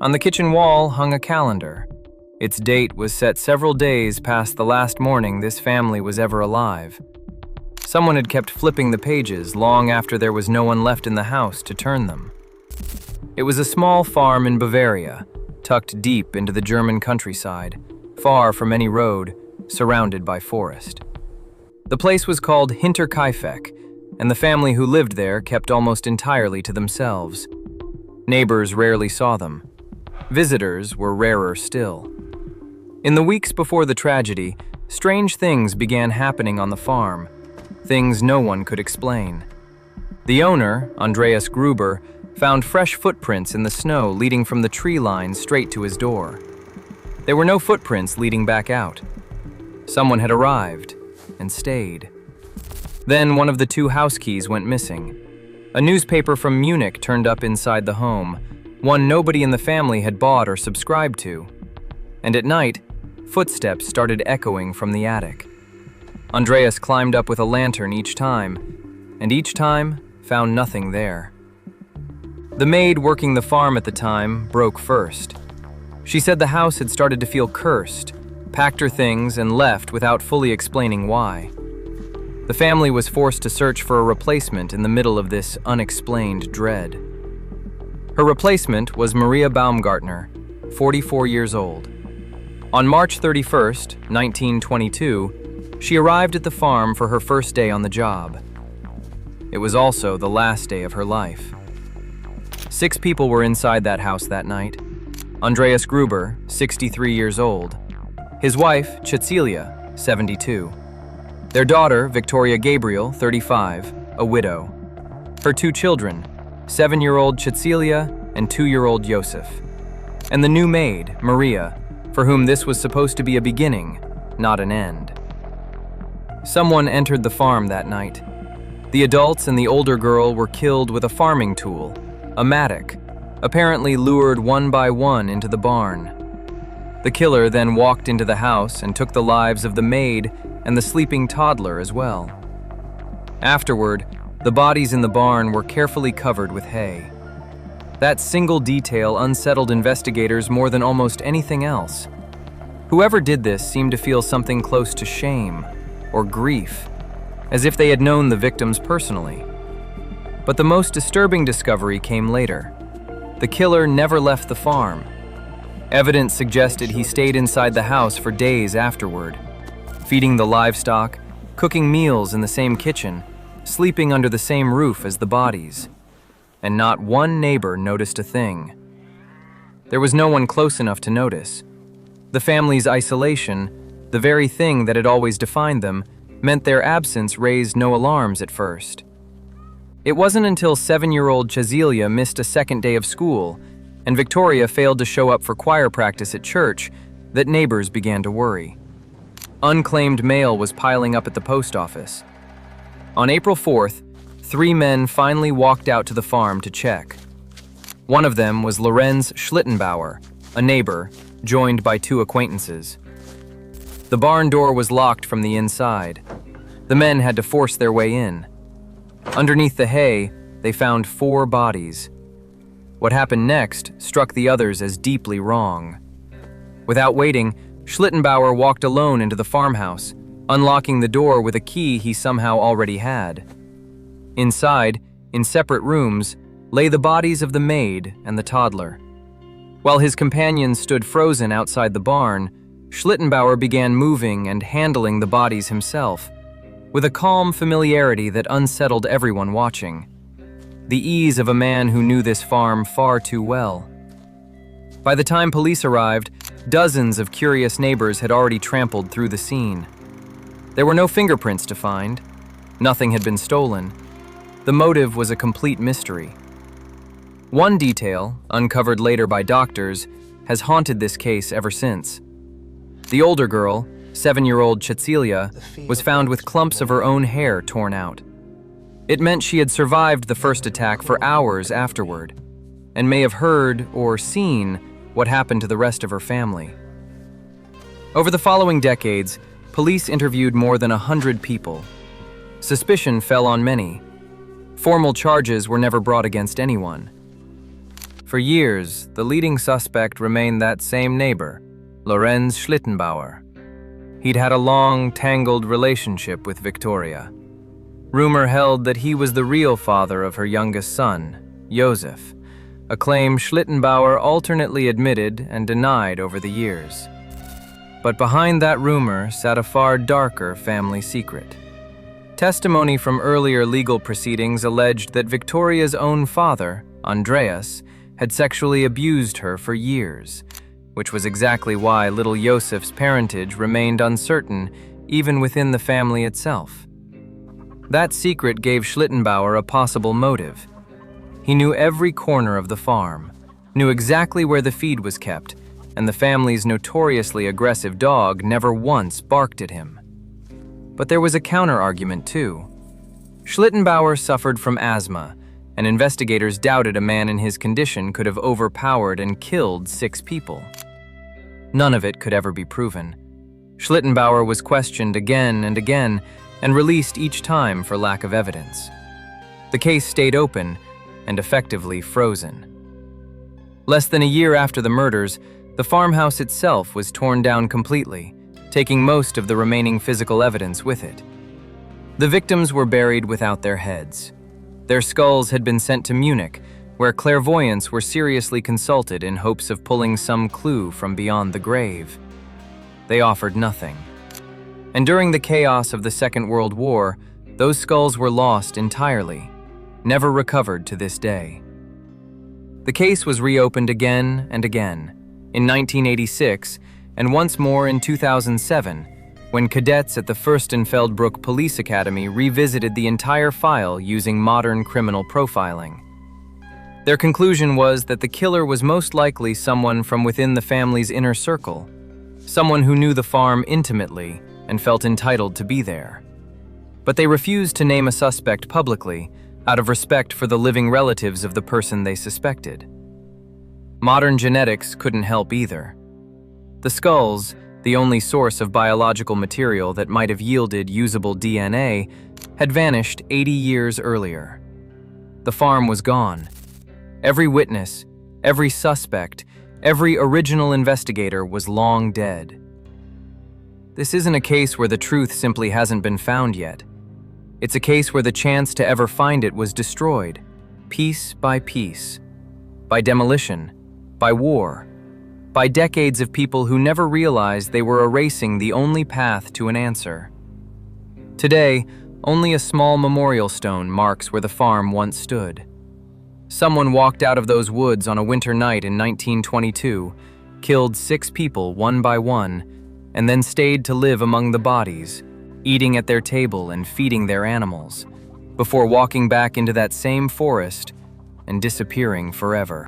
On the kitchen wall hung a calendar. Its date was set several days past the last morning this family was ever alive. Someone had kept flipping the pages long after there was no one left in the house to turn them. It was a small farm in Bavaria, tucked deep into the German countryside, far from any road, surrounded by forest. The place was called Hinterkaifeck, and the family who lived there kept almost entirely to themselves. Neighbors rarely saw them. Visitors were rarer still. In the weeks before the tragedy, strange things began happening on the farm, things no one could explain. The owner, Andreas Gruber, found fresh footprints in the snow leading from the tree line straight to his door. There were no footprints leading back out. Someone had arrived and stayed. Then one of the two house keys went missing. A newspaper from Munich turned up inside the home, one nobody in the family had bought or subscribed to. And at night, footsteps started echoing from the attic. Andreas climbed up with a lantern each time, and each time found nothing there. The maid working the farm at the time broke first. She said the house had started to feel cursed, packed her things, and left without fully explaining why. The family was forced to search for a replacement in the middle of this unexplained dread. Her replacement was Maria Baumgartner, 44 years old. On March 31st, 1922, she arrived at the farm for her first day on the job. It was also the last day of her life. 6 people were inside that house that night. Andreas Gruber, 63 years old. His wife, Cecilia, 72. Their daughter, Victoria Gabriel, 35, a widow. Her 2 children, 7-year-old Cecilia and 2-year-old Joseph. And the new maid, Maria, for whom this was supposed to be a beginning, not an end. Someone entered the farm that night. The adults and the older girl were killed with a farming tool, a mattock, apparently lured one by one into the barn. The killer then walked into the house and took the lives of the maid and the sleeping toddler as well. Afterward, the bodies in the barn were carefully covered with hay. That single detail unsettled investigators more than almost anything else. Whoever did this seemed to feel something close to shame or grief, as if they had known the victims personally. But the most disturbing discovery came later. The killer never left the farm. Evidence suggested he stayed inside the house for days afterward, feeding the livestock, cooking meals in the same kitchen, sleeping under the same roof as the bodies. And not one neighbor noticed a thing. There was no one close enough to notice. The family's isolation, the very thing that had always defined them, meant their absence raised no alarms at first. It wasn't until 7-year-old Cecilia missed a second day of school and Victoria failed to show up for choir practice at church that neighbors began to worry. Unclaimed mail was piling up at the post office. On April 4th, 3 men finally walked out to the farm to check. One of them was Lorenz Schlittenbauer, a neighbor, joined by 2 acquaintances. The barn door was locked from the inside. The men had to force their way in. Underneath the hay, they found 4 bodies. What happened next struck the others as deeply wrong. Without waiting, Schlittenbauer walked alone into the farmhouse, unlocking the door with a key he somehow already had. Inside, in separate rooms, lay the bodies of the maid and the toddler. While his companions stood frozen outside the barn, Schlittenbauer began moving and handling the bodies himself, with a calm familiarity that unsettled everyone watching. The ease of a man who knew this farm far too well. By the time police arrived, dozens of curious neighbors had already trampled through the scene. There were no fingerprints to find. Nothing had been stolen. The motive was a complete mystery. One detail, uncovered later by doctors, has haunted this case ever since. The older girl, 7-year-old Cecilia, was found with clumps of her own hair torn out. It meant she had survived the first attack for hours afterward, and may have heard or seen what happened to the rest of her family. Over the following decades, police interviewed more than 100 people. Suspicion fell on many. Formal charges were never brought against anyone. For years, the leading suspect remained that same neighbor, Lorenz Schlittenbauer. He'd had a long, tangled relationship with Victoria. Rumor held that he was the real father of her youngest son, Josef, a claim Schlittenbauer alternately admitted and denied over the years. But behind that rumor sat a far darker family secret. Testimony from earlier legal proceedings alleged that Victoria's own father, Andreas, had sexually abused her for years, which was exactly why little Josef's parentage remained uncertain even within the family itself. That secret gave Schlittenbauer a possible motive. He knew every corner of the farm, knew exactly where the feed was kept, and the family's notoriously aggressive dog never once barked at him. But there was a counter-argument too. Schlittenbauer suffered from asthma, and investigators doubted a man in his condition could have overpowered and killed 6 people. None of it could ever be proven. Schlittenbauer was questioned again and again, and released each time for lack of evidence. The case stayed open and effectively frozen. Less than a year after the murders, the farmhouse itself was torn down completely, taking most of the remaining physical evidence with it. The victims were buried without their heads. Their skulls had been sent to Munich, where clairvoyants were seriously consulted in hopes of pulling some clue from beyond the grave. They offered nothing. And during the chaos of the Second World War, those skulls were lost entirely, never recovered to this day. The case was reopened again and again, in 1986, and once more in 2007, when cadets at the Fürstenfeldbruck Police Academy revisited the entire file using modern criminal profiling. Their conclusion was that the killer was most likely someone from within the family's inner circle, someone who knew the farm intimately and felt entitled to be there. But they refused to name a suspect publicly, out of respect for the living relatives of the person they suspected. Modern genetics couldn't help either. The skulls, the only source of biological material that might have yielded usable DNA, had vanished 80 years earlier. The farm was gone. Every witness, every suspect, every original investigator was long dead. This isn't a case where the truth simply hasn't been found yet. It's a case where the chance to ever find it was destroyed, piece by piece, by demolition, by war, by decades of people who never realized they were erasing the only path to an answer. Today, only a small memorial stone marks where the farm once stood. Someone walked out of those woods on a winter night in 1922, killed 6 people one by one, and then stayed to live among the bodies, eating at their table and feeding their animals, before walking back into that same forest and disappearing forever.